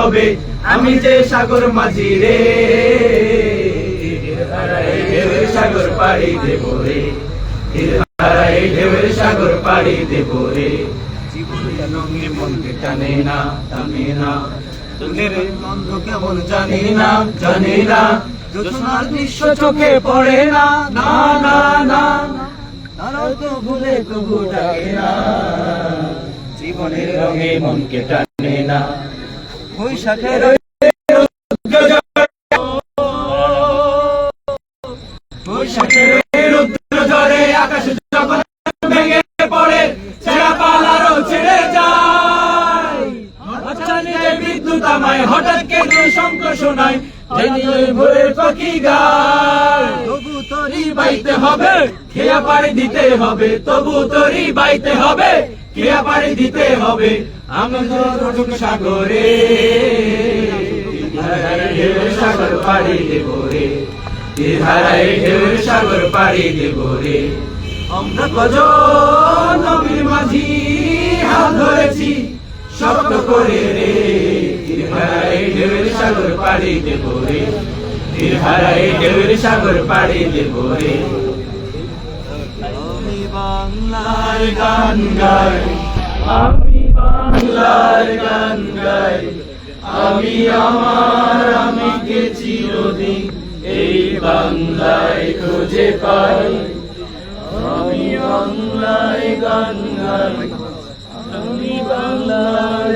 হবে আমি যে সাগর মাঝি রে, ধারায় ঢেউয়ের সাগর পাড়ি দেব রে, ধারায় ঢেউয়ের সাগর পাড়ি দেব রে। জীবনের রঙে মনকে টানে না টানে না, তোদের গন্ধ কেমন জানি না জানি না, জোছনার দৃশ্য চোখে পড়ে না না না না, তারাও তো ভুলে তবু ডাকে না, জীবনের রঙে মনকে টানে না। বৈশাখের বৈশাখের রুদ্র ঝড়ে আকাশ যখন ভেঙে পড়ে, ছেঁড়া পালারও ছেড়ে যায়, আচ্ছাদিত বিদ্যুৎ আমায় হঠাৎ কেঁদে শঙ্খ শোনায়, জানিয়ে ভোরের পাখি গায়। তবু তোরই বাইতে হবে, খেয়া পাড়ি দিতে হবে, তবু তোরই বাইতে হবে, খেয়া পাড়ি দিতে হবে। আমি তোর সাগরে, ধারায় ঢেউয়ের সাগর পাড়ি দেব রে, ধারায় ঢেউয়ের সাগর পাড়ি দেব রে। আমরা কজন নবীর মাঝি হাত ধরেছি শক্ত করে রে, ধারায় ঢেউয়ের সাগর পাড়ি দেব রে, ধারায় ঢেউয়ের সাগর পাড়ি দেব রে। আমি বাংলার গান গাই, আমি বাংলার গান গাই, আমি আমার আমিকে চিরদিন এই বাংলায় খুঁজে পাই। আমি বাংলায় গান গাই, আমি বাংলার